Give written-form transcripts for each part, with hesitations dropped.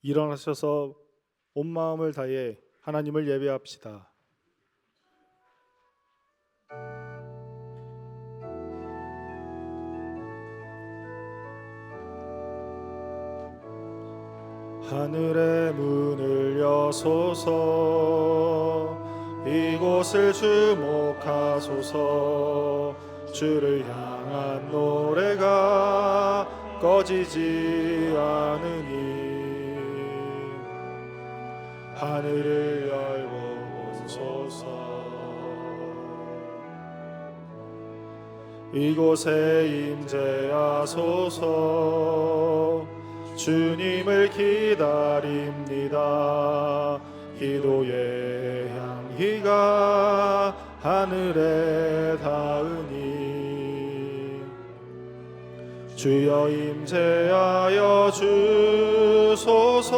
일어나셔서 온 마음을 다해 하나님을 예배합시다. 하늘의 문을 여소서, 이곳을 주목하소서. 주를 향한 노래가 꺼지지 않으니 하늘을 열고 오소서. 이곳에 임재하소서. 주님을 기다립니다. 기도의 향기가 하늘에 닿으니 주여 임재하여 주소서.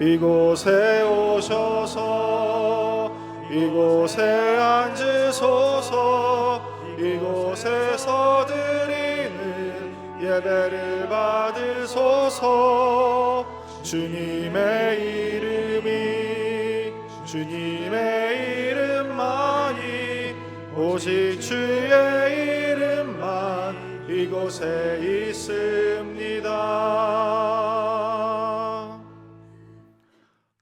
이곳에 오셔서 이곳에 앉으소서. 이곳에서 드리는 예배를 받으소서. 주님의 이름만이 오직 주의 이름만 이곳에 있습니다.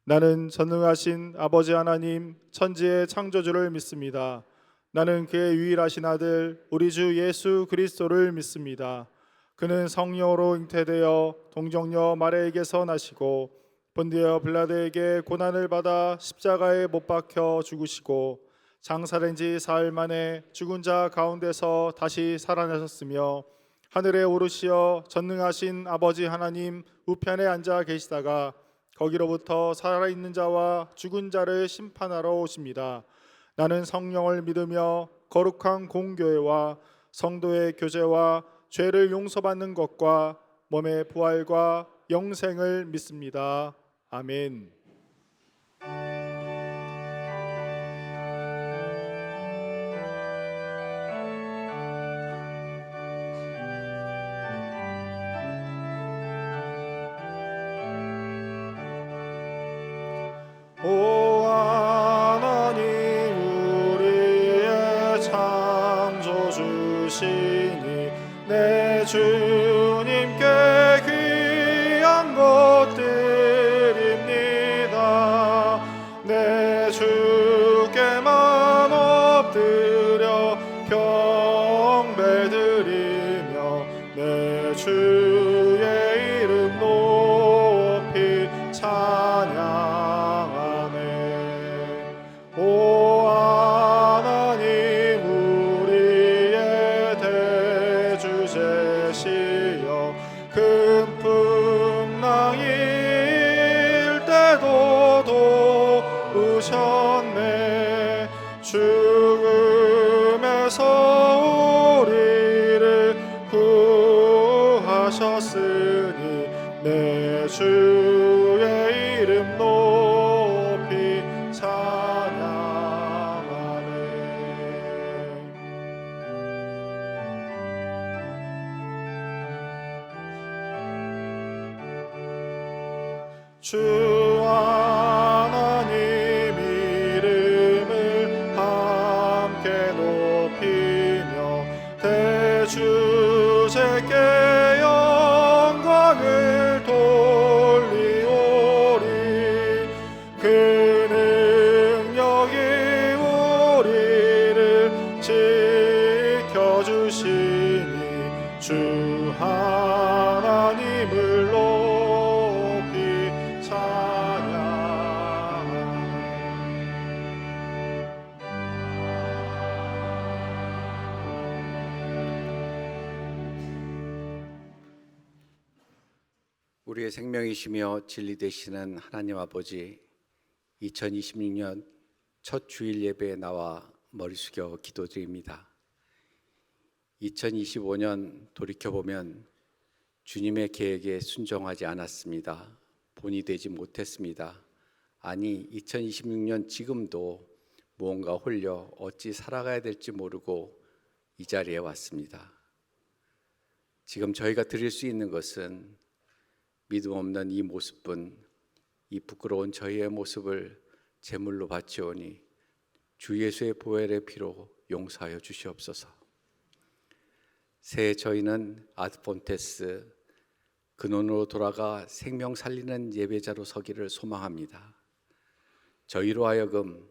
나는 전능하신 아버지 하나님 천지의 창조주를 믿습니다. 나는 그의 유일하신 아들 우리 주 예수 그리스도를 믿습니다. 그는 성령으로 잉태되어 동정녀 마리아에게서 나시고 본디오 빌라도에게 고난을 받아 십자가에 못 박혀 죽으시고 장사된 지 사흘 만에 죽은 자 가운데서 다시 살아나셨으며 하늘에 오르시어 전능하신 아버지 하나님 우편에 앉아 계시다가 거기로부터 살아있는 자와 죽은 자를 심판하러 오십니다. 나는 성령을 믿으며 거룩한 공교회와 성도의 교제와 죄를 용서받는 것과 몸의 부활과 영생을 믿습니다. 아멘. 오 하나님 우리의 창조주시니 내 주님께 귀한 것 드립니다. 내 주께만 엎드려 경배드리며 내 주의 이름 높이 찬양하네. 오 하나님 우리의 대주제시여 큰 풍랑일 때도 도우셨네. 죽음에서 우리를 구하셨으니 내 주의 이름 높이 찬양하네. 주 하나님 이름을 함께 높이며 대주제께 영광을 돌리오리. 그 능력이 우리를 지켜주시니 주 하나님을 높이 찬양하네. 우리의 생명이시며 진리 되시는 하나님 아버지, 2026년 첫 주일 예배에 나와 머리 숙여 기도드립니다. 2025년 돌이켜보면 주님의 계획에 순종하지 않았습니다. 본이 되지 못했습니다. 아니 2026년 지금도 무언가 홀려 어찌 살아가야 될지 모르고 이 자리에 왔습니다. 지금 저희가 드릴 수 있는 것은 믿음 없는 이 모습은 이 부끄러운 저희의 모습을 제물로 바치오니 주 예수의 보혈의 피로 용서하여 주시옵소서. 새해 저희는 아드폰테스 근원으로 돌아가 생명 살리는 예배자로 서기를 소망합니다. 저희로 하여금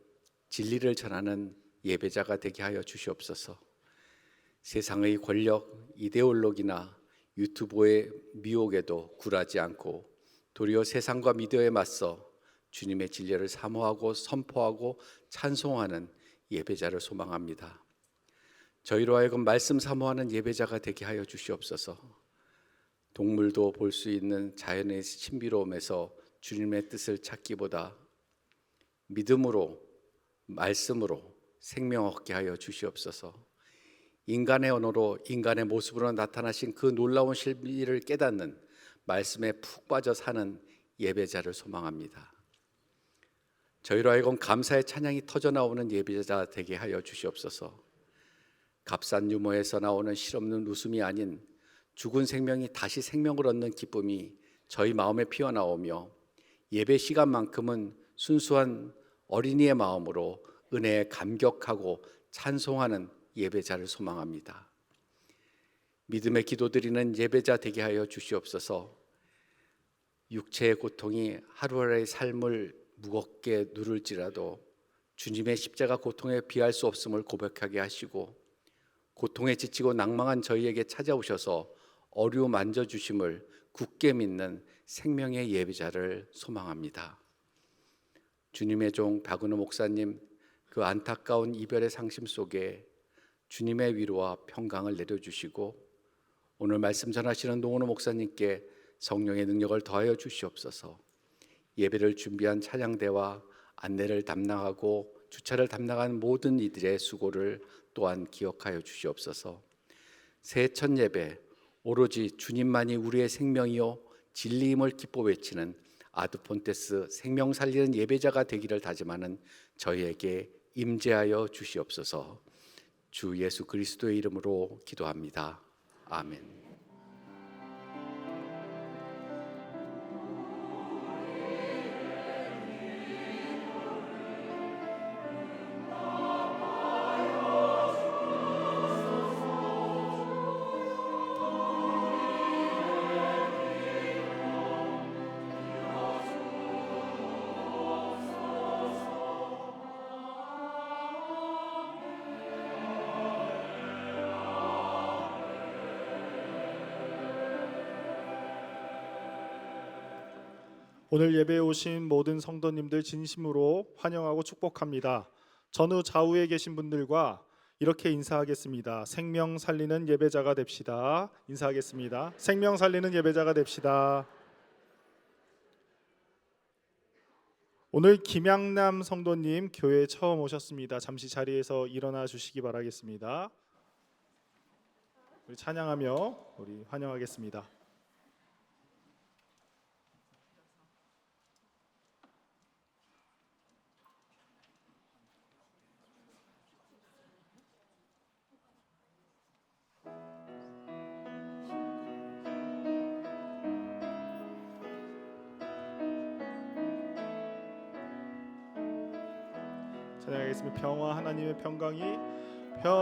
진리를 전하는 예배자가 되게 하여 주시옵소서. 세상의 권력, 이데올로기나 유튜브의 미혹에도 굴하지 않고 도리어 세상과 미디어에 맞서 주님의 진리를 사모하고 선포하고 찬송하는 예배자를 소망합니다. 저희로 하여금 말씀 사모하는 예배자가 되게 하여 주시옵소서. 동물도 볼 수 있는 자연의 신비로움에서 주님의 뜻을 찾기보다 믿음으로 말씀으로 생명 얻게 하여 주시옵소서. 인간의 언어로 인간의 모습으로 나타나신 그 놀라운 실비를 깨닫는 말씀에 푹 빠져 사는 예배자를 소망합니다. 저희로 하여금 감사의 찬양이 터져나오는 예배자 되게 하여 주시옵소서. 값싼 유머에서 나오는 실없는 웃음이 아닌 죽은 생명이 다시 생명을 얻는 기쁨이 저희 마음에 피어나오며 예배 시간만큼은 순수한 어린이의 마음으로 은혜에 감격하고 찬송하는 예배자를 소망합니다. 믿음의 기도드리는 예배자 되게 하여 주시옵소서. 육체의 고통이 하루하루의 삶을 무겁게 누를지라도 주님의 십자가 고통에 비할 수 없음을 고백하게 하시고 고통에 지치고 낭망한 저희에게 찾아오셔서 어루만 만져주심을 굳게 믿는 생명의 예배자를 소망합니다. 주님의 종 박은호 목사님 그 안타까운 이별의 상심 속에 주님의 위로와 평강을 내려주시고 오늘 말씀 전하시는 노은호 목사님께 성령의 능력을 더하여 주시옵소서. 예배를 준비한 찬양대와 안내를 담당하고 주차를 담당한 모든 이들의 수고를 또한 기억하여 주시옵소서. 새해 첫 예배 오로지 주님만이 우리의 생명이요 진리임을 기뻐 외치는 아드폰테스 생명 살리는 예배자가 되기를 다짐하는 저희에게 임재하여 주시옵소서. 주 예수 그리스도의 이름으로 기도합니다. 아멘. 오늘 예배에 오신 모든 성도님들 진심으로 환영하고 축복합니다. 전후 좌우에 계신 분들과 이렇게 인사하겠습니다. 생명 살리는 예배자가 됩시다. 인사하겠습니다. 생명 살리는 예배자가 됩시다. 오늘 김양남 성도님 교회에 처음 오셨습니다. 잠시 자리에서 일어나 주시기 바라겠습니다. 우리 찬양하며 우리 환영하겠습니다. 찬양하겠습니다. 평화 하나님의 평강이 평화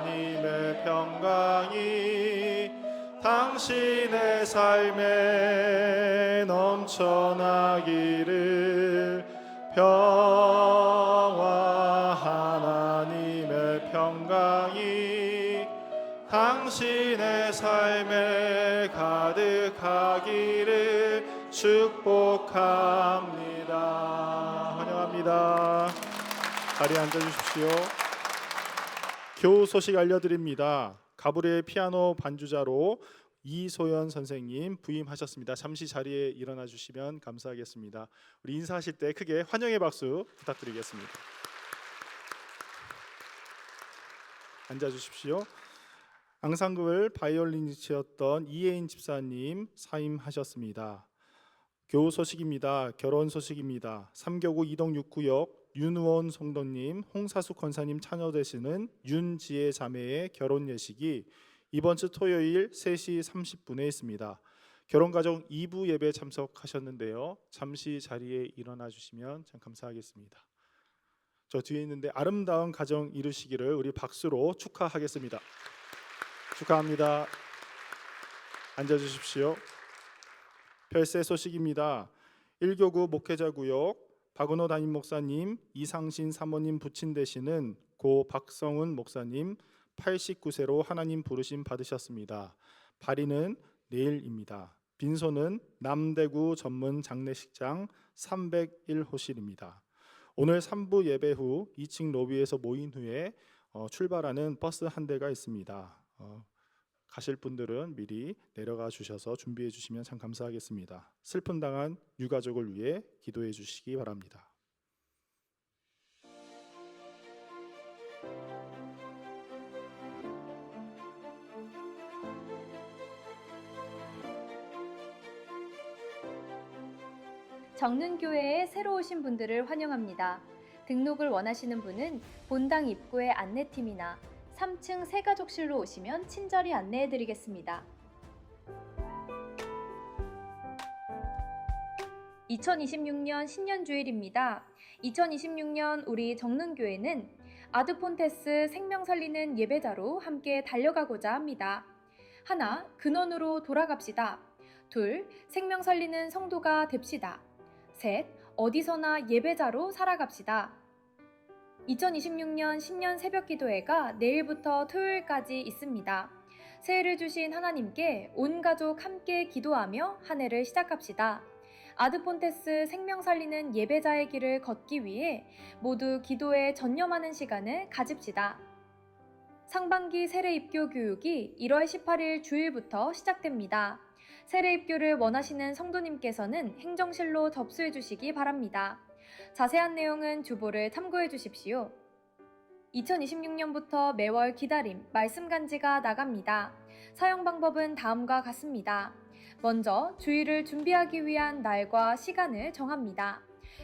하나님의 평강이 당신의 삶에 넘쳐나기를 평화 하나님의 평강이 당신의 삶에 가득하기를 축복합니다. 환영합니다. 자리에 앉아주십시오. 교우 소식 알려드립니다. 가브리엘 피아노 반주자로 이소연 선생님 부임하셨습니다. 잠시 자리에 일어나 주시면 감사하겠습니다. 우리 인사하실 때 크게 환영의 박수 부탁드리겠습니다. 앉아주십시오. 앙상블 바이올리니스트였던 이혜인 집사님 사임하셨습니다. 교우 소식입니다. 결혼 소식입니다. 3교구 이동 6구역 윤우원 성도님, 홍사숙 권사님 차녀되시는 윤지혜 자매의 결혼 예식이 이번 주 토요일 3시 30분에 있습니다. 결혼가정 2부 예배 참석하셨는데요. 잠시 자리에 일어나 주시면 참 감사하겠습니다. 저 뒤에 있는데 아름다운 가정 이루시기를 우리 박수로 축하하겠습니다. 축하합니다. 앉아 주십시오. 별세 소식입니다. 1교구 목회자구역 박은호 담임 목사님, 이상신 사모님 부친 되시는 고 박성훈 목사님 89세로 하나님 부르심 받으셨습니다. 발인은 내일입니다. 빈소는 남대구 전문 장례식장 301호실입니다. 오늘 3부 예배 후 2층 로비에서 모인 후에 출발하는 버스 한 대가 있습니다. 가실 분들은 미리 내려가 주셔서 준비해 주시면 참 감사하겠습니다. 슬픔 당한 유가족을 위해 기도해 주시기 바랍니다. 정는교회에 새로 오신 분들을 환영합니다. 등록을 원하시는 분은 본당 입구의 안내팀이나 3층 새가족실로 오시면 친절히 안내해 드리겠습니다. 2026년 신년주일입니다. 2026년 우리 정능교회는 아드폰테스 생명 살리는 예배자로 함께 달려가고자 합니다. 하나, 근원으로 돌아갑시다. 둘, 생명 살리는 성도가 됩시다. 셋, 어디서나 예배자로 살아갑시다. 2026년 신년 새벽기도회가 내일부터 토요일까지 있습니다. 새해를 주신 하나님께 온 가족 함께 기도하며 한 해를 시작합시다. 아드폰테스 생명 살리는 예배자의 길을 걷기 위해 모두 기도에 전념하는 시간을 가집시다. 상반기 세례 입교 교육이 1월 18일 주일부터 시작됩니다. 세례 입교를 원하시는 성도님께서는 행정실로 접수해 주시기 바랍니다. 자세한 내용은 주보를 참고해 주십시오. 2026년부터 매월 기다림, 말씀 간지가 나갑니다. 사용 방법은 다음과 같습니다. 먼저 주일을 준비하기 위한 날과 시간을 정합니다.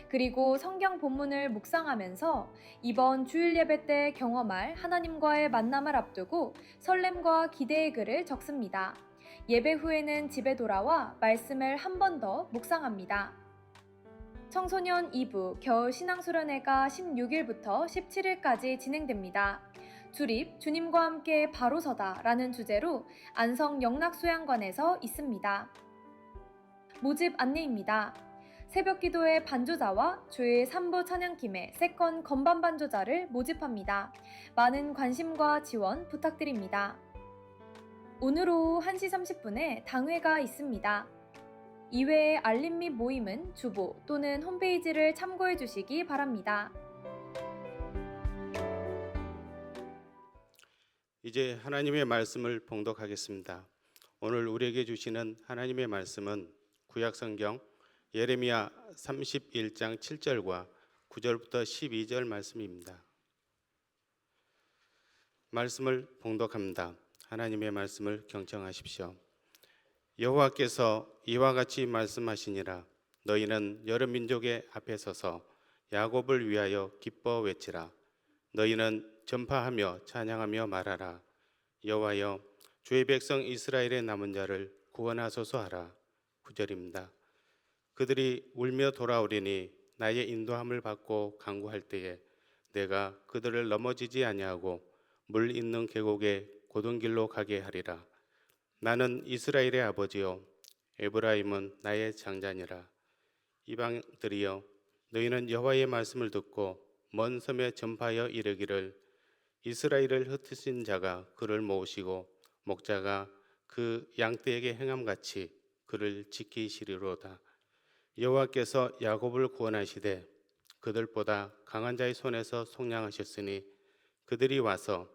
그리고 성경 본문을 묵상하면서 이번 주일 예배 때 경험할 하나님과의 만남을 앞두고 설렘과 기대의 글을 적습니다. 예배 후에는 집에 돌아와 말씀을 한 번 더 묵상합니다. 청소년 2부 겨울 신앙수련회가 16일부터 17일까지 진행됩니다. 주립 주님과 함께 바로 서다 라는 주제로 안성 영락수양관에서 있습니다. 모집 안내입니다. 새벽기도회 반주자와 주일 3부 찬양팀의 세컨 건반 반주자를 모집합니다. 많은 관심과 지원 부탁드립니다. 오늘 오후 1시 30분에 당회가 있습니다. 이외의 알림 및 모임은 주보 또는 홈페이지를 참고해 주시기 바랍니다. 이제 하나님의 말씀을 봉독하겠습니다. 오늘 우리에게 주시는 하나님의 말씀은 구약성경 예레미야 31장 7절과 9절부터 12절 말씀입니다. 말씀을 봉독합니다. 하나님의 말씀을 경청하십시오. 여호와께서 이와 같이 말씀하시니라. 너희는 여러 민족의 앞에 서서 야곱을 위하여 기뻐 외치라. 너희는 전파하며 찬양하며 말하라. 여호와여, 주의 백성 이스라엘의 남은 자를 구원하소서 하라. 9절입니다. 그들이 울며 돌아오리니 나의 인도함을 받고 간구할 때에 내가 그들을 넘어지지 아니하고 물 있는 계곡에 고든 길로 가게 하리라. 나는 이스라엘의 아버지요 에브라임은 나의 장자니라. 이방들이여, 너희는 여호와의 말씀을 듣고 먼 섬에 전파하여 이르기를 이스라엘을 흩으신 자가 그를 모으시고 목자가 그 양떼에게 행함같이 그를 지키시리로다. 여호와께서 야곱을 구원하시되 그들보다 강한 자의 손에서 속량하셨으니 그들이 와서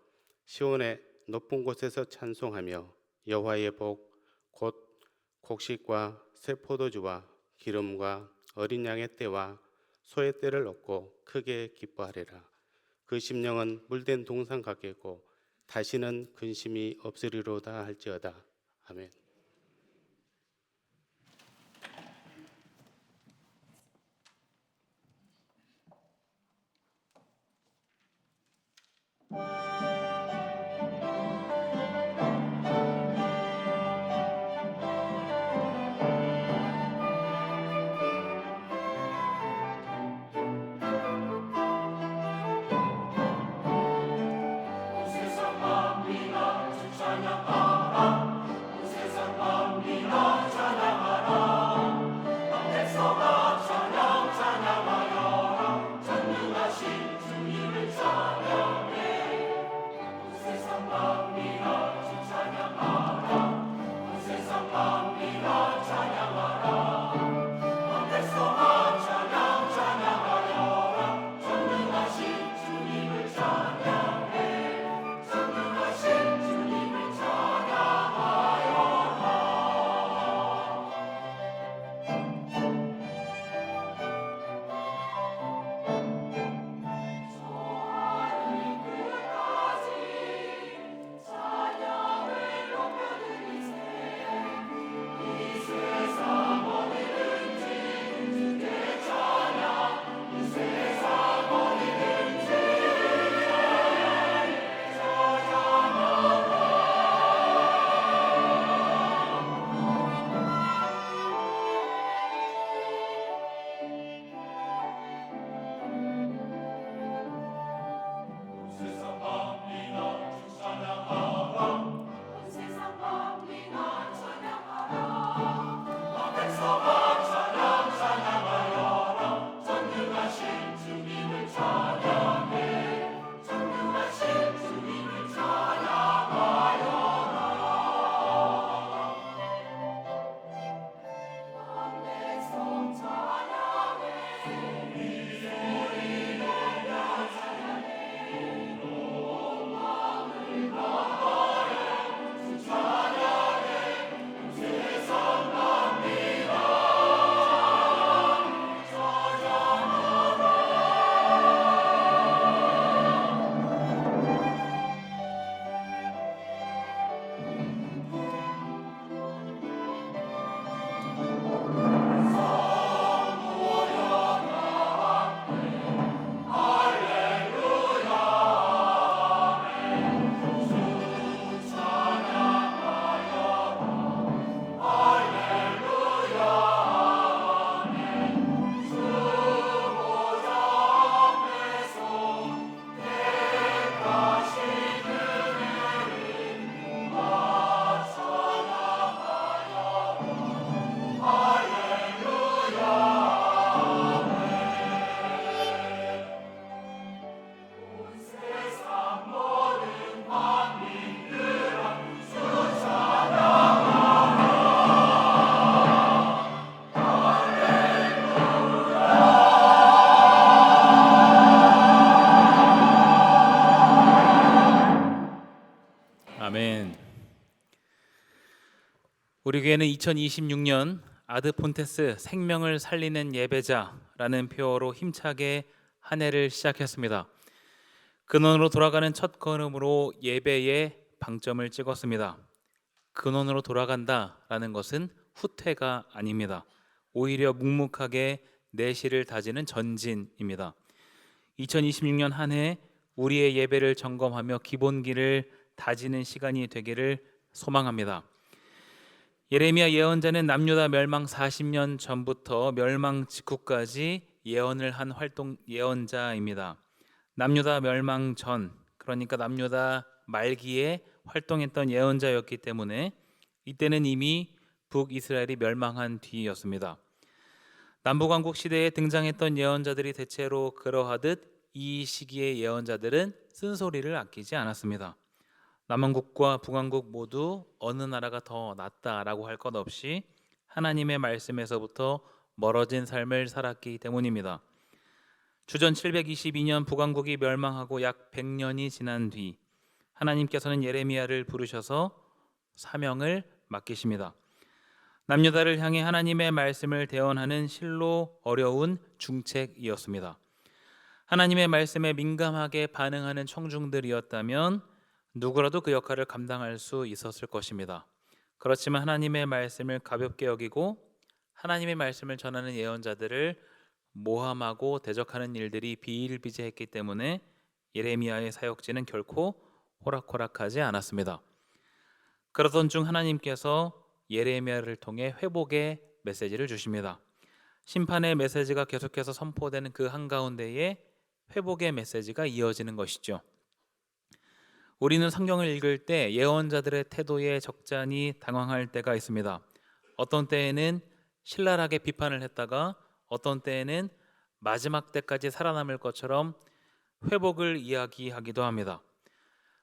시온의 높은 곳에서 찬송하며 여호와의 복 곧 곡식과 새 포도주와 기름과 어린 양의 떼와 소의 떼를 얻고 크게 기뻐하리라. 그 심령은 물된 동산 같겠고 다시는 근심이 없으리로다 할지어다. 아멘. 우리 교회는 2026년 아드폰테스 생명을 살리는 예배자라는 표어로 힘차게 한 해를 시작했습니다. 근원으로 돌아가는 첫 걸음으로 예배에 방점을 찍었습니다. 근원으로 돌아간다라는 것은 후퇴가 아닙니다. 오히려 묵묵하게 내실을 다지는 전진입니다. 2026년 한 해 우리의 예배를 점검하며 기본기를 다지는 시간이 되기를 소망합니다. 예레미야 예언자는 남유다 멸망 40년 전부터 멸망 직후까지 예언을 한 활동 예언자입니다. 남유다 멸망 전, 그러니까 남유다 말기에 활동했던 예언자였기 때문에 이때는 이미 북이스라엘이 멸망한 뒤였습니다. 남북왕국 시대에 등장했던 예언자들이 대체로 그러하듯 이 시기의 예언자들은 쓴소리를 아끼지 않았습니다. 남왕국과 북왕국 모두 어느 나라가 더 낫다라고 할 것 없이 하나님의 말씀에서부터 멀어진 삶을 살았기 때문입니다. 주전 722년 북왕국이 멸망하고 약 100년이 지난 뒤 하나님께서는 예레미야를 부르셔서 사명을 맡기십니다. 남유다를 향해 하나님의 말씀을 대언하는 실로 어려운 중책이었습니다. 하나님의 말씀에 민감하게 반응하는 청중들이었다면 누구라도 그 역할을 감당할 수 있었을 것입니다. 그렇지만 하나님의 말씀을 가볍게 여기고 하나님의 말씀을 전하는 예언자들을 모함하고 대적하는 일들이 비일비재했기 때문에 예레미야의 사역지는 결코 호락호락하지 않았습니다. 그러던 중 하나님께서 예레미야를 통해 회복의 메시지를 주십니다. 심판의 메시지가 계속해서 선포되는 그 한가운데에 회복의 메시지가 이어지는 것이죠. 우리는 성경을 읽을 때 예언자들의 태도에 적잖이 당황할 때가 있습니다. 어떤 때에는 신랄하게 비판을 했다가 어떤 때에는 마지막 때까지 살아남을 것처럼 회복을 이야기하기도 합니다.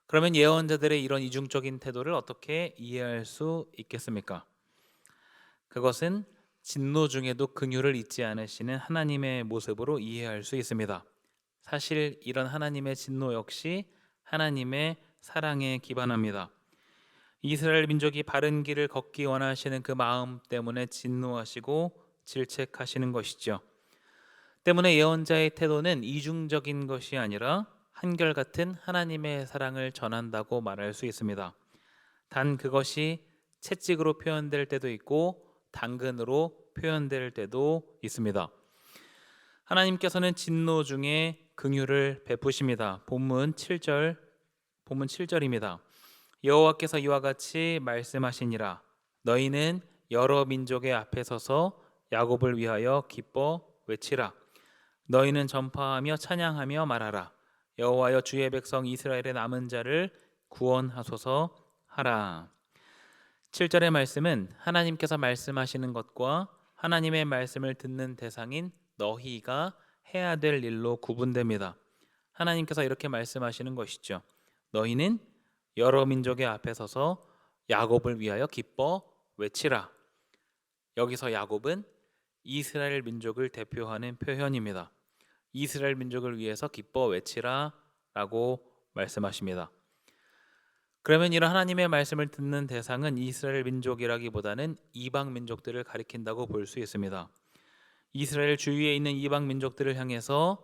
그러면 예언자들의 이런 이중적인 태도를 어떻게 이해할 수 있겠습니까? 그것은 진노 중에도 긍휼을 잊지 않으시는 하나님의 모습으로 이해할 수 있습니다. 사실 이런 하나님의 진노 역시 하나님의 사랑에 기반합니다. 이스라엘 민족이 바른 길을 걷기 원하시는 그 마음 때문에 진노하시고 질책하시는 것이죠. 때문에 예언자의 태도는 이중적인 것이 아니라 한결같은 하나님의 사랑을 전한다고 말할 수 있습니다. 단 그것이 채찍으로 표현될 때도 있고 당근으로 표현될 때도 있습니다. 하나님께서는 진노 중에 긍휼을 베푸십니다. 본문 7절입니다. 여호와께서 이와 같이 말씀하시니라. 너희는 여러 민족의 앞에 서서 야곱을 위하여 기뻐 외치라. 너희는 전파하며 찬양하며 말하라. 여호와여 주의 백성 이스라엘의 남은 자를 구원하소서 하라. 7절의 말씀은 하나님께서 말씀하시는 것과 하나님의 말씀을 듣는 대상인 너희가 해야 될 일로 구분됩니다. 하나님께서 이렇게 말씀하시는 것이죠. 너희는 여러 민족의 앞에 서서 야곱을 위하여 기뻐 외치라. 여기서 야곱은 이스라엘 민족을 대표하는 표현입니다. 이스라엘 민족을 위해서 기뻐 외치라 라고 말씀하십니다. 그러면 이런 하나님의 말씀을 듣는 대상은 이스라엘 민족이라기보다는 이방 민족들을 가리킨다고 볼 수 있습니다. 이스라엘 주위에 있는 이방 민족들을 향해서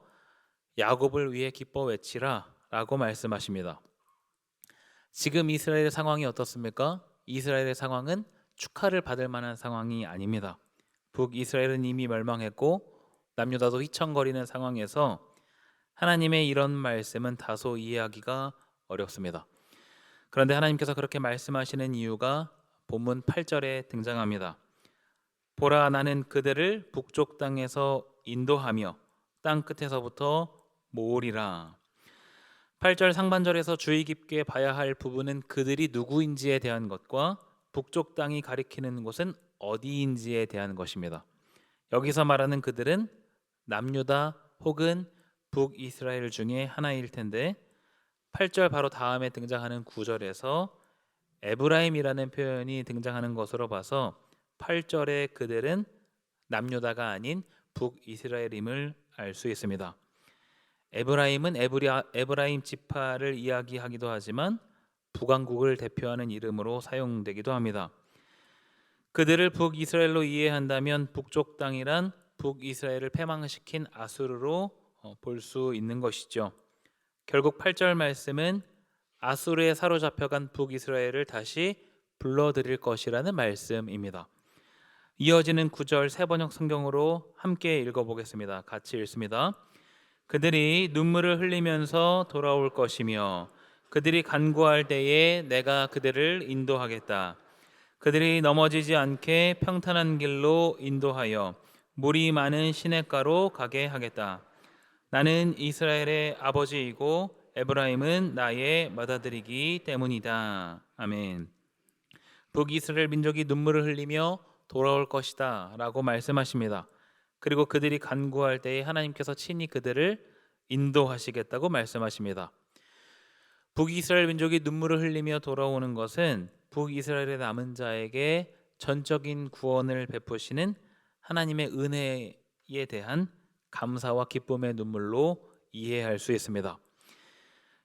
야곱을 위해 기뻐 외치라 라고 말씀하십니다. 지금 이스라엘의 상황이 어떻습니까? 이스라엘의 상황은 축하를 받을 만한 상황이 아닙니다. 북이스라엘은 이미 멸망했고 남유다도 휘청거리는 상황에서 하나님의 이런 말씀은 다소 이해하기가 어렵습니다. 그런데 하나님께서 그렇게 말씀하시는 이유가 본문 8절에 등장합니다. 보라, 나는 그들을 북쪽 땅에서 인도하며 땅 끝에서부터 모으리라. 8절 상반절에서 주의 깊게 봐야 할 부분은 그들이 누구인지에 대한 것과 북쪽 땅이 가리키는 곳은 어디인지에 대한 것입니다. 여기서 말하는 그들은 남유다 혹은 북이스라엘 중에 하나일 텐데 8절 바로 다음에 등장하는 9절에서 에브라임이라는 표현이 등장하는 것으로 봐서 8절의 그들은 남유다가 아닌 북이스라엘임을 알 수 있습니다. 에브라임은 에브라임 지파를 이야기하기도 하지만 북왕국을 대표하는 이름으로 사용되기도 합니다. 그들을 북이스라엘로 이해한다면 북쪽 땅이란 북이스라엘을 패망시킨 아수르로 볼 수 있는 것이죠. 결국 8절 말씀은 아수르에 사로잡혀간 북이스라엘을 다시 불러들일 것이라는 말씀입니다. 이어지는 9절 새 번역 성경으로 함께 읽어보겠습니다. 같이 읽습니다. 그들이 눈물을 흘리면서 돌아올 것이며 그들이 간구할 때에 내가 그들을 인도하겠다. 그들이 넘어지지 않게 평탄한 길로 인도하여 물이 많은 시냇가로 가게 하겠다. 나는 이스라엘의 아버지이고 에브라임은 나의 맏아들이기 때문이다. 아멘. 북이스라엘 민족이 눈물을 흘리며 돌아올 것이다 라고 말씀하십니다. 그리고 그들이 간구할 때에 하나님께서 친히 그들을 인도하시겠다고 말씀하십니다. 북이스라엘 민족이 눈물을 흘리며 돌아오는 것은 북이스라엘의 남은 자에게 전적인 구원을 베푸시는 하나님의 은혜에 대한 감사와 기쁨의 눈물로 이해할 수 있습니다.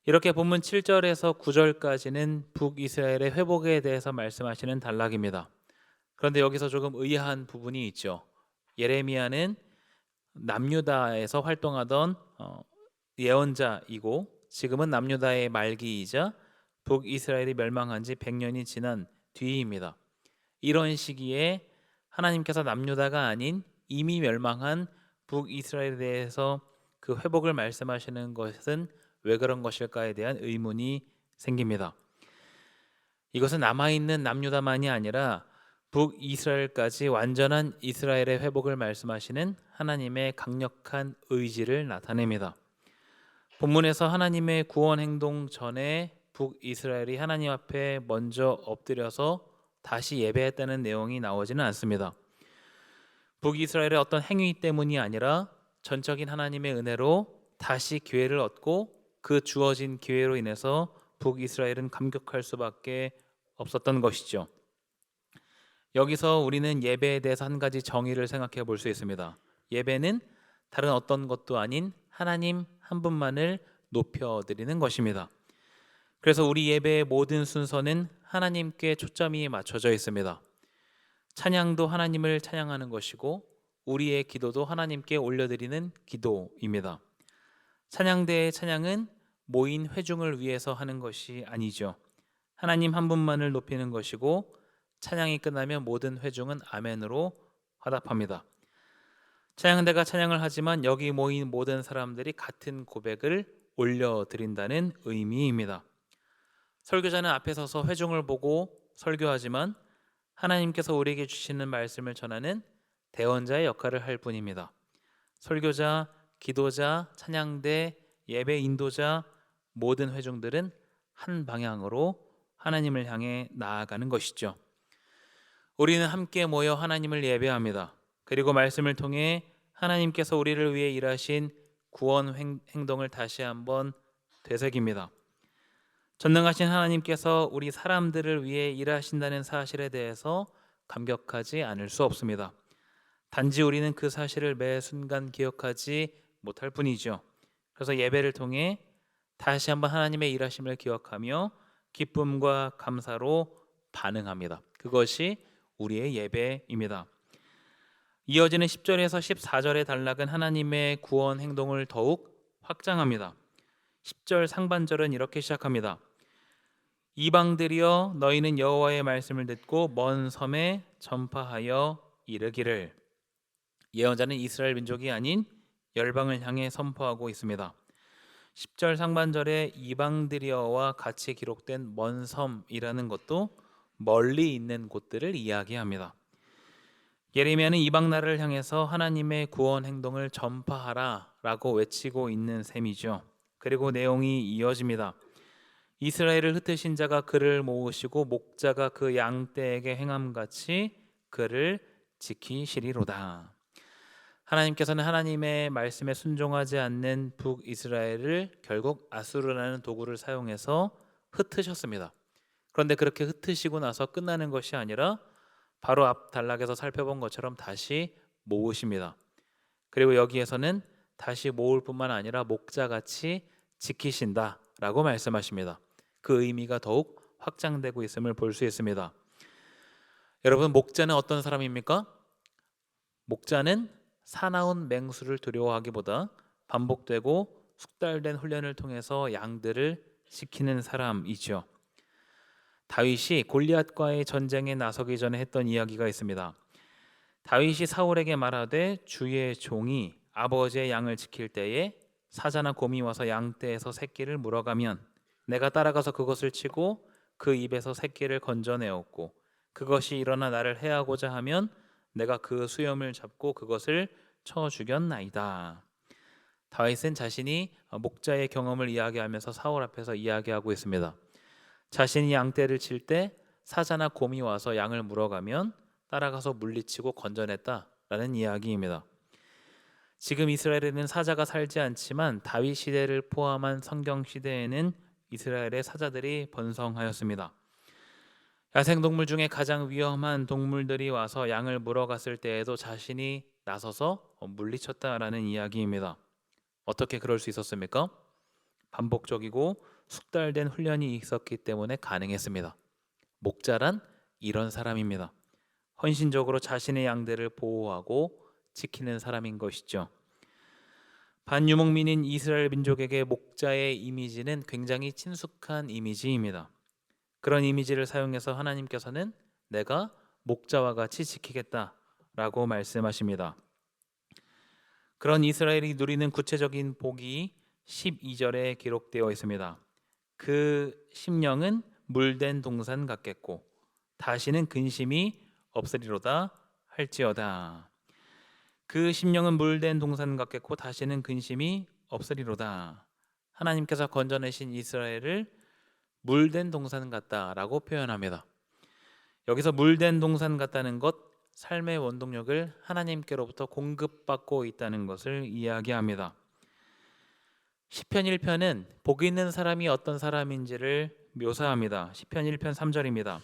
이렇게 본문 7절에서 9절까지는 북이스라엘의 회복에 대해서 말씀하시는 단락입니다. 그런데 여기서 조금 의아한 부분이 있죠. 예레미야는 남유다에서 활동하던 예언자이고 지금은 남유다의 말기이자 북이스라엘이 멸망한 지 100년이 지난 뒤입니다. 이런 시기에 하나님께서 남유다가 아닌 이미 멸망한 북이스라엘에 대해서 그 회복을 말씀하시는 것은 왜 그런 것일까에 대한 의문이 생깁니다. 이것은 남아있는 남유다만이 아니라 북이스라엘까지 완전한 이스라엘의 회복을 말씀하시는 하나님의 강력한 의지를 나타냅니다. 본문에서 하나님의 구원 행동 전에 북이스라엘이 하나님 앞에 먼저 엎드려서 다시 예배했다는 내용이 나오지는 않습니다. 북이스라엘의 어떤 행위 때문이 아니라 전적인 하나님의 은혜로 다시 기회를 얻고 그 주어진 기회로 인해서 북이스라엘은 감격할 수밖에 없었던 것이죠. 여기서 우리는 예배에 대해서 한 가지 정의를 생각해 볼 수 있습니다. 예배는 다른 어떤 것도 아닌 하나님 한 분만을 높여드리는 것입니다. 그래서 우리 예배의 모든 순서는 하나님께 초점이 맞춰져 있습니다. 찬양도 하나님을 찬양하는 것이고 우리의 기도도 하나님께 올려드리는 기도입니다. 찬양대의 찬양은 모인 회중을 위해서 하는 것이 아니죠. 하나님 한 분만을 높이는 것이고 찬양이 끝나면 모든 회중은 아멘으로 화답합니다. 찬양대가 찬양을 하지만 여기 모인 모든 사람들이 같은 고백을 올려드린다는 의미입니다. 설교자는 앞에 서서 회중을 보고 설교하지만 하나님께서 우리에게 주시는 말씀을 전하는 대언자의 역할을 할 뿐입니다. 설교자, 기도자, 찬양대, 예배 인도자 모든 회중들은 한 방향으로 하나님을 향해 나아가는 것이죠. 우리는 함께 모여 하나님을 예배합니다. 그리고 말씀을 통해 하나님께서 우리를 위해 일하신 구원 행동을 다시 한번 되새깁니다. 전능하신 하나님께서 우리 사람들을 위해 일하신다는 사실에 대해서 감격하지 않을 수 없습니다. 단지 우리는 그 사실을 매 순간 기억하지 못할 뿐이죠. 그래서 예배를 통해 다시 한번 하나님의 일하심을 기억하며 기쁨과 감사로 반응합니다. 그것이 우리의 예배입니다. 이어지는 10절에서 14절의 단락은 하나님의 구원 행동을 더욱 확장합니다. 10절 상반절은 이렇게 시작합니다. 이방들이여 너희는 여호와의 말씀을 듣고 먼 섬에 전파하여 이르기를. 예언자는 이스라엘 민족이 아닌 열방을 향해 선포하고 있습니다. 10절 상반절에 이방들이여와 같이 기록된 먼 섬이라는 것도 멀리 있는 곳들을 이야기합니다. 예레미야는 이방 나라를 향해서 하나님의 구원 행동을 전파하라 라고 외치고 있는 셈이죠. 그리고 내용이 이어집니다. 이스라엘을 흩으신 자가 그를 모으시고 목자가 그 양떼에게 행함같이 그를 지키시리로다. 하나님께서는 하나님의 말씀에 순종하지 않는 북이스라엘을 결국 아수르라는 도구를 사용해서 흩으셨습니다. 그런데 그렇게 흩으시고 나서 끝나는 것이 아니라 바로 앞 단락에서 살펴본 것처럼 다시 모으십니다. 그리고 여기에서는 다시 모을 뿐만 아니라 목자같이 지키신다라고 말씀하십니다. 그 의미가 더욱 확장되고 있음을 볼 수 있습니다. 여러분, 목자는 어떤 사람입니까? 목자는 사나운 맹수를 두려워하기보다 반복되고 숙달된 훈련을 통해서 양들을 지키는 사람이죠. 다윗이 골리앗과의 전쟁에 나서기 전에 했던 이야기가 있습니다. 다윗이 사울에게 말하되 주의 종이 아버지의 양을 지킬 때에 사자나 곰이 와서 양떼에서 새끼를 물어가면 내가 따라가서 그것을 치고 그 입에서 새끼를 건져내었고 그것이 일어나 나를 해하고자 하면 내가 그 수염을 잡고 그것을 쳐 죽였나이다. 다윗은 자신이 목자의 경험을 이야기하면서 사울 앞에서 이야기하고 있습니다. 자신이 양떼를 칠 때 사자나 곰이 와서 양을 물어가면 따라가서 물리치고 건져냈다라는 이야기입니다. 지금 이스라엘에는 사자가 살지 않지만 다윗 시대를 포함한 성경 시대에는 이스라엘의 사자들이 번성하였습니다. 야생동물 중에 가장 위험한 동물들이 와서 양을 물어갔을 때에도 자신이 나서서 물리쳤다라는 이야기입니다. 어떻게 그럴 수 있었습니까? 반복적이고 숙달된 훈련이 있었기 때문에 가능했습니다. 목자란 이런 사람입니다. 헌신적으로 자신의 양들을 보호하고 지키는 사람인 것이죠. 반유목민인 이스라엘 민족에게 목자의 이미지는 굉장히 친숙한 이미지입니다. 그런 이미지를 사용해서 하나님께서는 내가 목자와 같이 지키겠다라고 말씀하십니다. 그런 이스라엘이 누리는 구체적인 복이 12절에 기록되어 있습니다. 그 심령은 물된 동산 같겠고 다시는 근심이 없으리로다 할지어다. 그 심령은 물된 동산 같겠고 다시는 근심이 없으리로다. 하나님께서 건져내신 이스라엘을 물된 동산 같다라고 표현합니다. 여기서 물된 동산 같다는 것, 삶의 원동력을 하나님께로부터 공급받고 있다는 것을 이야기합니다. 시편 1편은 복 있는 사람이 어떤 사람인지를 묘사합니다. 시편 1편 3절입니다.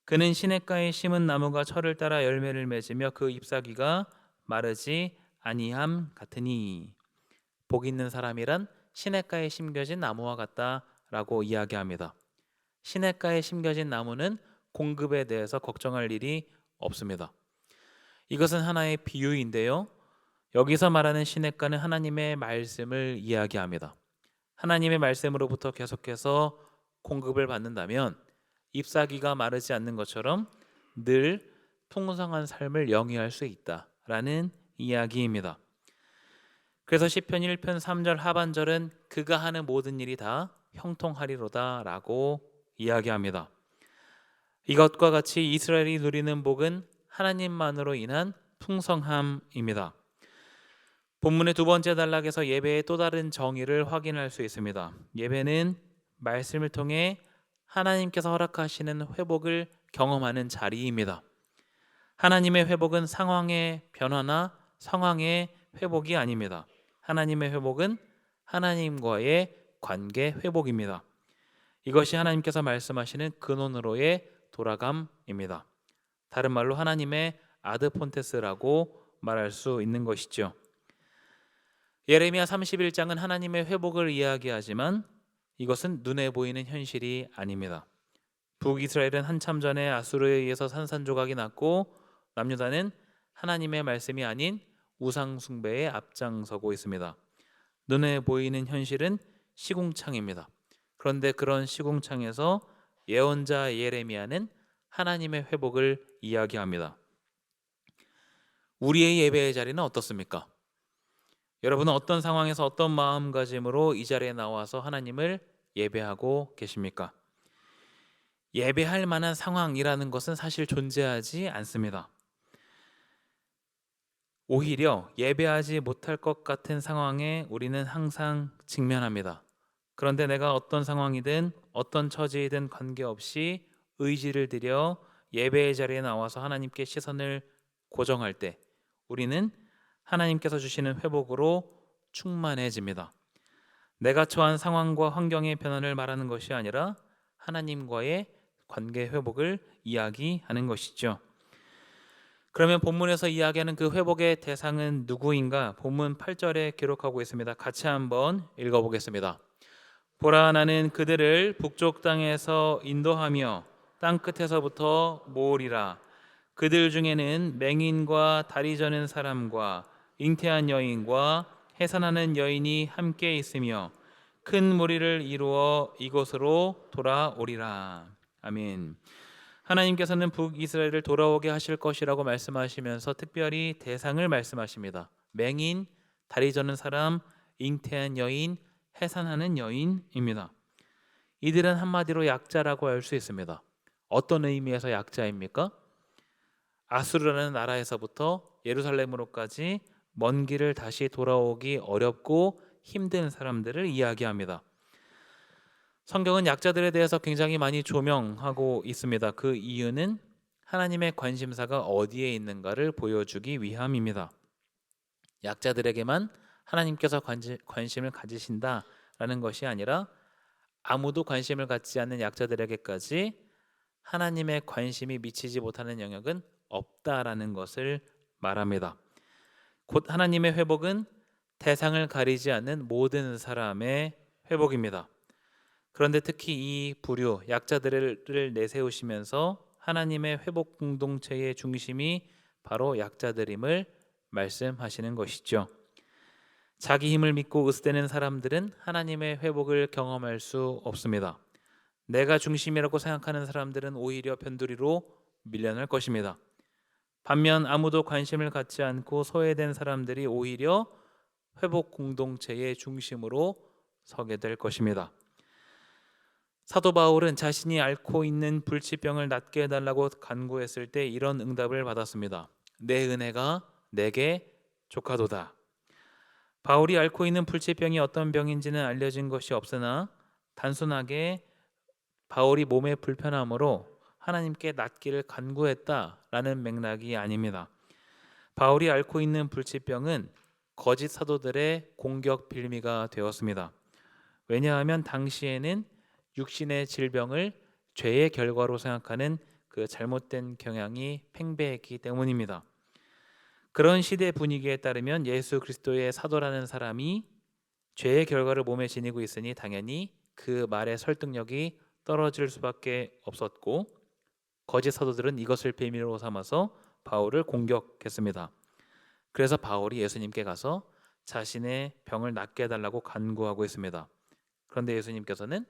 그는 시냇가에 심은 나무가 철을 따라 열매를 맺으며 그 잎사귀가 마르지 아니함 같으니. 복 있는 사람이란 시냇가에 심겨진 나무와 같다라고 이야기합니다. 시냇가에 심겨진 나무는 공급에 대해서 걱정할 일이 없습니다. 이것은 하나의 비유인데요. 여기서 말하는 시냇가는 하나님의 말씀을 이야기합니다. 하나님의 말씀으로부터 계속해서 공급을 받는다면 잎사귀가 마르지 않는 것처럼 늘 풍성한 삶을 영위할 수 있다라는 이야기입니다. 그래서 시편 1편 3절 하반절은 그가 하는 모든 일이 다 형통하리로다라고 이야기합니다. 이것과 같이 이스라엘이 누리는 복은 하나님만으로 인한 풍성함입니다. 본문의 두 번째 단락에서 예배의 또 다른 정의를 확인할 수 있습니다. 예배는 말씀을 통해 하나님께서 허락하시는 회복을 경험하는 자리입니다. 하나님의 회복은 상황의 변화나 상황의 회복이 아닙니다. 하나님의 회복은 하나님과의 관계 회복입니다. 이것이 하나님께서 말씀하시는 근원으로의 돌아감입니다. 다른 말로 하나님의 아드폰테스라고 말할 수 있는 것이죠. 예레미야 31장은 하나님의 회복을 이야기하지만 이것은 눈에 보이는 현실이 아닙니다. 북이스라엘은 한참 전에 아수르에 의해서 산산조각이 났고 남유다는 하나님의 말씀이 아닌 우상 숭배에 앞장서고 있습니다. 눈에 보이는 현실은 시궁창입니다. 그런데 그런 시궁창에서 예언자 예레미야는 하나님의 회복을 이야기합니다. 우리의 예배의 자리는 어떻습니까? 여러분은 어떤 상황에서 어떤 마음가짐으로 이 자리에 나와서 하나님을 예배하고 계십니까? 예배할 만한 상황이라는 것은 사실 존재하지 않습니다. 오히려 예배하지 못할 것 같은 상황에 우리는 항상 직면합니다. 그런데 내가 어떤 상황이든 어떤 처지이든 관계없이 의지를 들여 예배의 자리에 나와서 하나님께 시선을 고정할 때 우리는 하나님께서 주시는 회복으로 충만해집니다. 내가 처한 상황과 환경의 변화를 말하는 것이 아니라 하나님과의 관계 회복을 이야기하는 것이죠. 그러면 본문에서 이야기하는 그 회복의 대상은 누구인가? 본문 8절에 기록하고 있습니다. 같이 한번 읽어보겠습니다. 보라, 나는 그들을 북쪽 땅에서 인도하며 땅 끝에서부터 모으리라. 그들 중에는 맹인과 다리 저는 사람과 잉태한 여인과 해산하는 여인이 함께 있으며 큰 무리를 이루어 이곳으로 돌아오리라. 아멘. 하나님께서는 북이스라엘을 돌아오게 하실 것이라고 말씀하시면서 특별히 대상을 말씀하십니다. 맹인, 다리 저는 사람, 잉태한 여인, 해산하는 여인입니다. 이들은 한마디로 약자라고 할 수 있습니다. 어떤 의미에서 약자입니까? 아수르라는 나라에서부터 예루살렘으로까지 먼 길을 다시 돌아오기 어렵고 힘든 사람들을 이야기합니다. 성경은 약자들에 대해서 굉장히 많이 조명하고 있습니다. 그 이유는 하나님의 관심사가 어디에 있는가를 보여주기 위함입니다. 약자들에게만 하나님께서 관심을 가지신다라는 것이 아니라 아무도 관심을 갖지 않는 약자들에게까지 하나님의 관심이 미치지 못하는 영역은 없다라는 것을 말합니다. 곧 하나님의 회복은 대상을 가리지 않는 모든 사람의 회복입니다. 그런데 특히 이 부류 약자들을 내세우시면서 하나님의 회복 공동체의 중심이 바로 약자들임을 말씀하시는 것이죠. 자기 힘을 믿고 으스대는 사람들은 하나님의 회복을 경험할 수 없습니다. 내가 중심이라고 생각하는 사람들은 오히려 변두리로 밀려날 것입니다. 반면 아무도 관심을 갖지 않고 소외된 사람들이 오히려 회복 공동체의 중심으로 서게 될 것입니다. 사도 바울은 자신이 앓고 있는 불치병을 낫게 해달라고 간구했을 때 이런 응답을 받았습니다. 내 은혜가 내게 족하도다. 바울이 앓고 있는 불치병이 어떤 병인지는 알려진 것이 없으나 단순하게 바울이 몸의 불편함으로 하나님께 낫기를 간구했다라는 맥락이 아닙니다. 바울이 앓고 있는 불치병은 거짓 사도들의 공격 빌미가 되었습니다. 왜냐하면 당시에는 육신의 질병을 죄의 결과로 생각하는 그 잘못된 경향이 팽배했기 때문입니다. 그런 시대 분위기에 따르면 예수 그리스도의 사도라는 사람이 죄의 결과를 몸에 지니고 있으니 당연히 그 말의 설득력이 떨어질 수밖에 없었고 거짓 사도들은 이것을 빌미로 삼아서 바울을 공격했습니다. 그래서 바울이 예수님께 가서 자신의 병을 낫게 해달라고 간구하고 있습니다. 그런데 예수님께서는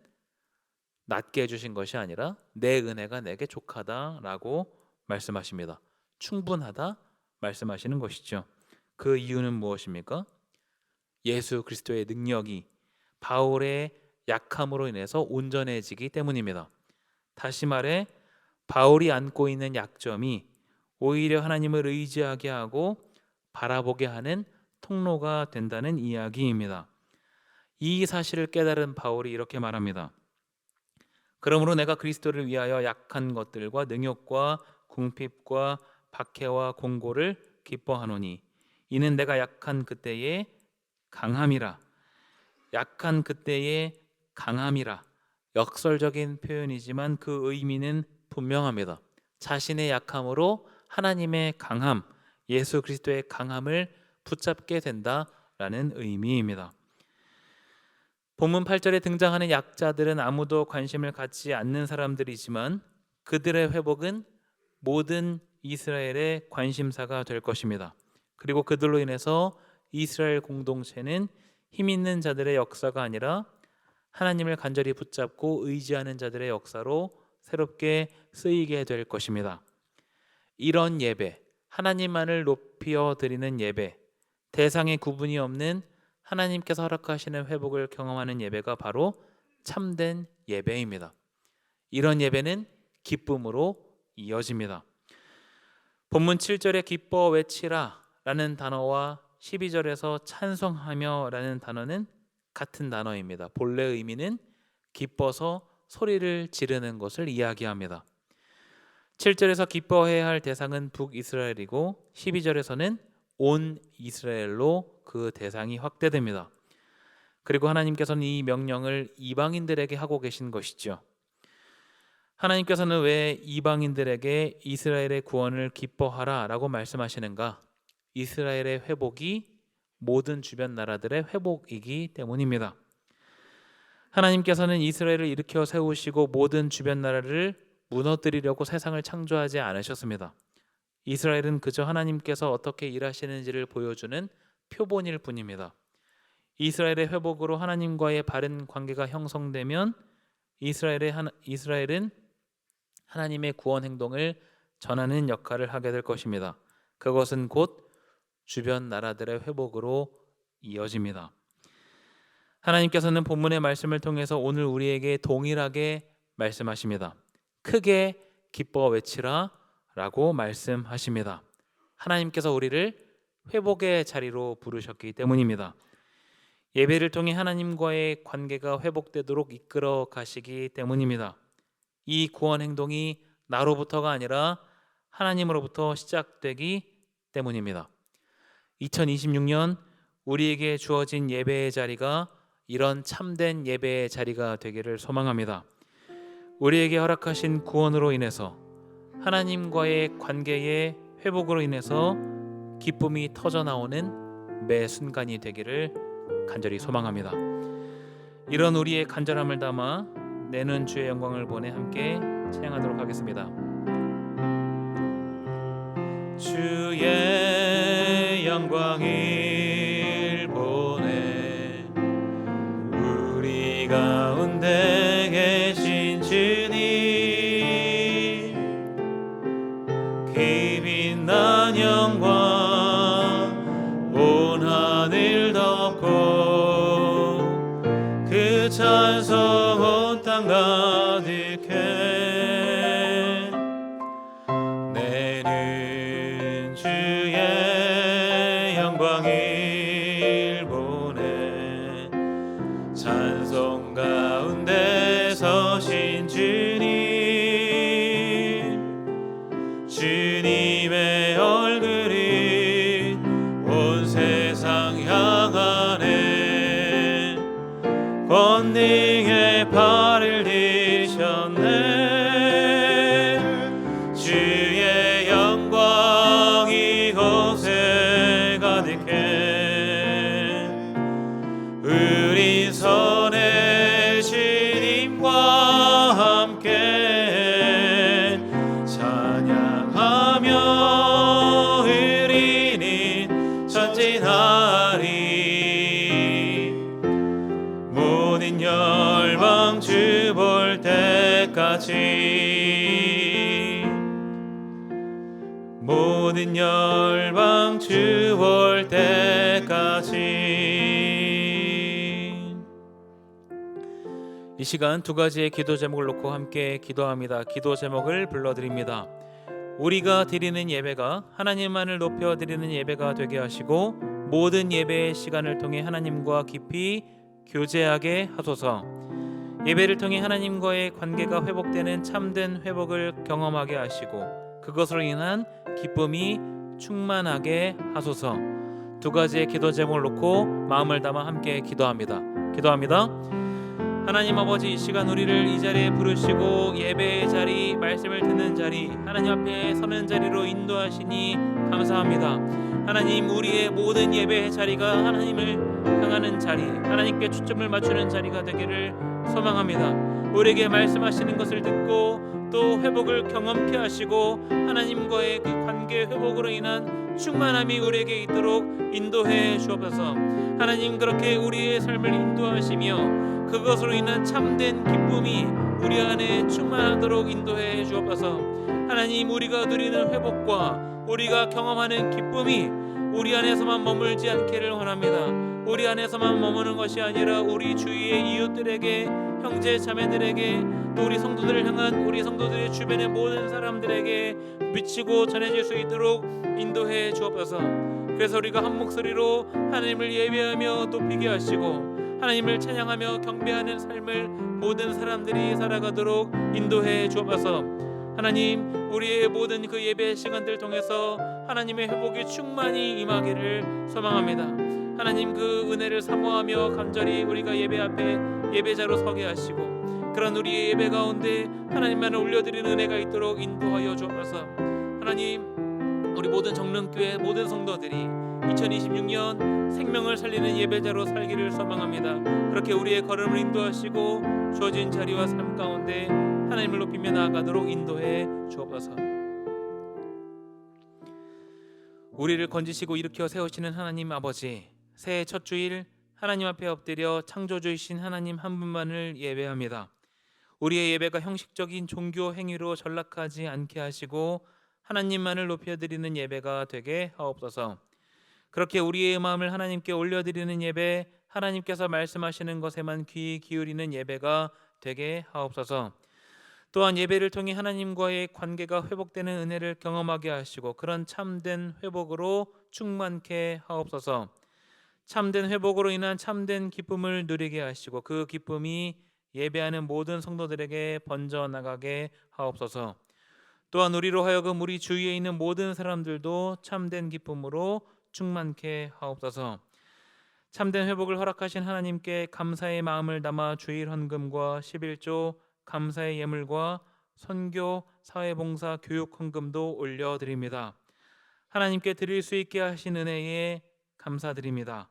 낫게 해주신 것이 아니라 내 은혜가 내게 족하다라고 말씀하십니다. 충분하다 말씀하시는 것이죠. 그 이유는 무엇입니까? 예수 그리스도의 능력이 바울의 약함으로 인해서 온전해지기 때문입니다. 다시 말해 바울이 안고 있는 약점이 오히려 하나님을 의지하게 하고 바라보게 하는 통로가 된다는 이야기입니다. 이 사실을 깨달은 바울이 이렇게 말합니다. 그러므로 내가 그리스도를 위하여 약한 것들과 능욕과 궁핍과 박해와 공고를 기뻐하노니 이는 내가 약한 그때의 강함이라. 약한 그때의 강함이라. 역설적인 표현이지만 그 의미는 분명합니다. 자신의 약함으로 하나님의 강함, 예수 그리스도의 강함을 붙잡게 된다라는 의미입니다. 본문 8절에 등장하는 약자들은 아무도 관심을 갖지 않는 사람들이지만 그들의 회복은 모든 이스라엘의 관심사가 될 것입니다. 그리고 그들로 인해서 이스라엘 공동체는 힘 있는 자들의 역사가 아니라 하나님을 간절히 붙잡고 의지하는 자들의 역사로 새롭게 쓰이게 될 것입니다. 이런 예배, 하나님만을 높여 드리는 예배, 대상의 구분이 없는 하나님께서 허락하시는 회복을 경험하는 예배가 바로 참된 예배입니다. 이런 예배는 기쁨으로 이어집니다. 본문 7절에 기뻐 외치라 라는 단어와 12절에서 찬송하며 라는 단어는 같은 단어입니다. 본래 의미는 기뻐서 소리를 지르는 것을 이야기합니다. 7절에서 기뻐해야 할 대상은 북이스라엘이고 12절에서는 온 이스라엘로 그 대상이 확대됩니다. 그리고 하나님께서는 이 명령을 이방인들에게 하고 계신 것이죠. 하나님께서는 왜 이방인들에게 이스라엘의 구원을 기뻐하라 라고 말씀하시는가? 이스라엘의 회복이 모든 주변 나라들의 회복이기 때문입니다. 하나님께서는 이스라엘을 일으켜 세우시고 모든 주변 나라를 무너뜨리려고 세상을 창조하지 않으셨습니다. 이스라엘은 그저 하나님께서 어떻게 일하시는지를 보여주는 표본일 뿐입니다. 이스라엘의 회복으로 하나님과의 바른 관계가 형성되면 이스라엘은 하나님의 구원 행동을 전하는 역할을 하게 될 것입니다. 그것은 곧 주변 나라들의 회복으로 이어집니다. 하나님께서는 본문의 말씀을 통해서 오늘 우리에게 동일하게 말씀하십니다. 크게 기뻐 외치라 라고 말씀하십니다. 하나님께서 우리를 회복의 자리로 부르셨기 때문입니다. 예배를 통해 하나님과의 관계가 회복되도록 이끌어 가시기 때문입니다. 이 구원 행동이 나로부터가 아니라 하나님으로부터 시작되기 때문입니다. 2026년 우리에게 주어진 예배의 자리가 이런 참된 예배의 자리가 되기를 소망합니다. 우리에게 허락하신 구원으로 인해서 하나님과의 관계의 회복으로 인해서 기쁨이 터져나오는 매 순간이 되기를 간절히 소망합니다. 이런 우리의 간절함을 담아 내는 주의 영광을 보내 함께 찬양하도록 하겠습니다. 주의 영광을 보내 우리 가운데 계신 주님 그 빛난 영광 온 하늘 덮고 그 찬송 온 땅 가득해 내는 주의 영광을 보내 찬송 가운데 서신 주님의 얼굴이 온 세상 향하네 권능의 발을 드셨네 주의 영광 이곳에 가득해 우리 손에 주님과 함께 찬양하며 우리는 전진하리 모든 열방 주 볼 때까지 모든 열방 주 볼 때까지. 이 시간 두 가지의 기도 제목을 놓고 함께 기도합니다. 기도 제목을 불러드립니다. 우리가 드리는 예배가 하나님만을 높여드리는 예배가 되게 하시고 모든 예배의 시간을 통해 하나님과 깊이 교제하게 하소서. 예배를 통해 하나님과의 관계가 회복되는 참된 회복을 경험하게 하시고 그것으로 인한 기쁨이 충만하게 하소서. 두 가지의 기도 제목을 놓고 마음을 담아 함께 기도합니다. 하나님 아버지, 이 시간 우리를 이 자리에 부르시고 예배의 자리, 말씀을 듣는 자리, 하나님 앞에 서는 자리로 인도하시니 감사합니다. 하나님, 우리의 모든 예배의 자리가 하나님을 향하는 자리, 하나님께 초점을 맞추는 자리가 되기를 소망합니다. 우리에게 말씀하시는 것을 듣고 또 회복을 경험케 하시고 하나님과의 그 관계 회복으로 인한 충만함이 우리에게 있도록 인도해 주옵소서. 하나님, 그렇게 우리의 삶을 인도하시며 그것으로 인한 참된 기쁨이 우리 안에 충만하도록 인도해 주옵소서. 하나님, 우리가 누리는 회복과 우리가 경험하는 기쁨이 우리 안에서만 머물지 않기를 원합니다. 우리 안에서만 머무는 것이 아니라 우리 주위의 이웃들에게, 형제 자매들에게, 또 우리 성도들을 향한 우리 성도들의 주변의 모든 사람들에게 미치고 전해질 수 있도록 인도해 주옵소서. 그래서 우리가 한 목소리로 하나님을 예배하며 높이게 하시고 하나님을 찬양하며 경배하는 삶을 모든 사람들이 살아가도록 인도해 주옵소서. 하나님, 우리의 모든 그 예배 시간들 통해서 하나님의 회복이 충만히 임하기를 소망합니다. 하나님, 그 은혜를 사모하며 간절히 우리가 예배 앞에 예배자로 서게 하시고 그런 우리의 예배 가운데 하나님만을 올려드리는 은혜가 있도록 인도하여 주옵소서. 하나님, 우리 모든 정릉교회 모든 성도들이 2026년 생명을 살리는 예배자로 살기를 소망합니다. 그렇게 우리의 걸음을 인도하시고 주어진 자리와 삶 가운데 하나님을 높이며 나아가도록 인도해 주옵소서. 우리를 건지시고 일으켜 세우시는 하나님 아버지, 새해 첫 주일 하나님 앞에 엎드려 창조주이신 하나님 한 분만을 예배합니다. 우리의 예배가 형식적인 종교 행위로 전락하지 않게 하시고 하나님만을 높여드리는 예배가 되게 하옵소서. 그렇게 우리의 마음을 하나님께 올려드리는 예배, 하나님께서 말씀하시는 것에만 귀 기울이는 예배가 되게 하옵소서. 또한 예배를 통해 하나님과의 관계가 회복되는 은혜를 경험하게 하시고 그런 참된 회복으로 충만케 하옵소서. 참된 회복으로 인한 참된 기쁨을 누리게 하시고 그 기쁨이 예배하는 모든 성도들에게 번져나가게 하옵소서. 또한 우리로 하여금 우리 주위에 있는 모든 사람들도 참된 기쁨으로 충만케 하옵소서. 참된 회복을 허락하신 하나님께 감사의 마음을 담아 주일 헌금과 11조, 감사의 예물과 선교, 사회봉사, 교육 헌금도 올려드립니다. 하나님께 드릴 수 있게 하신 은혜에 감사드립니다.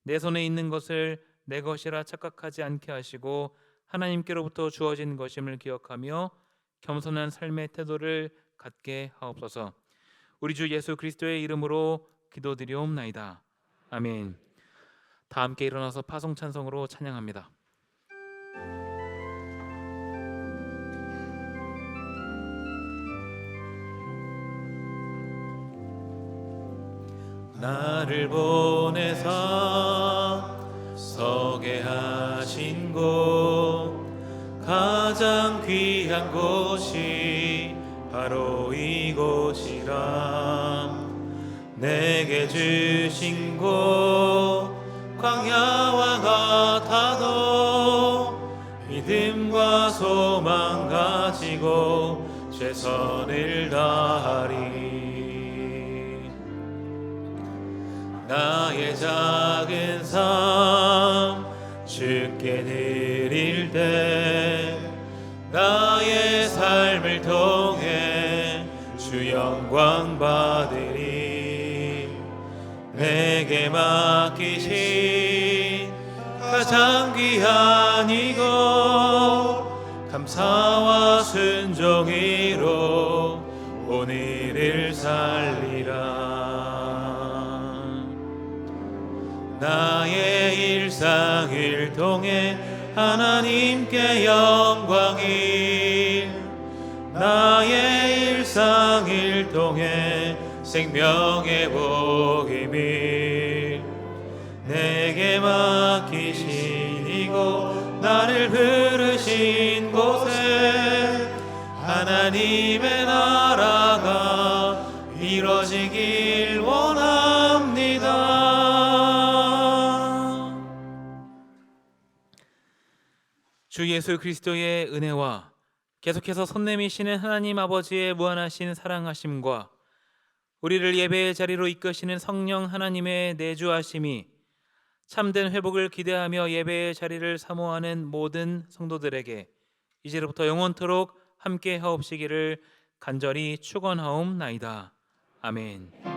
내 손에 있는 것을 내 것이라 착각하지 않게 하시고 하나님께로부터 주어진 것임을 기억하며 겸손한 삶의 태도를 갖게 하옵소서. 우리 주 예수 그리스도의 이름으로 기도드리옵나이다. 아멘. 다 함께 일어나서 파송 찬송으로 찬양합니다. 나를 보내사 서게 하신 곳, 가장 귀한 곳이 바로 이곳이라. 내게 주신 곳 광야와 같아도 믿음과 소망 가지고 최선을 다하리. 나의 작은 삶 주께 드릴 때 나의 삶을 통해 주 영광 받으리. 내게 맡기신 가장 귀한 이곳 감사와 순종으로 오늘을 살리라. 나의 일상을 통해 하나님께 영광을, 나의 일상을 통해 생명의 복음을, 내게 맡기신 이곳 나를 부르신 곳에 하나님의 나라가 이루어지길 원합니다. 주 예수 그리스도의 은혜와 계속해서 손 내미시는 하나님 아버지의 무한하신 사랑하심과 우리를 예배의 자리로 이끄시는 성령 하나님의 내주하심이 참된 회복을 기대하며 예배의 자리를 사모하는 모든 성도들에게 이제로부터 영원토록 함께 하옵시기를 간절히 축원하옵나이다. 아멘.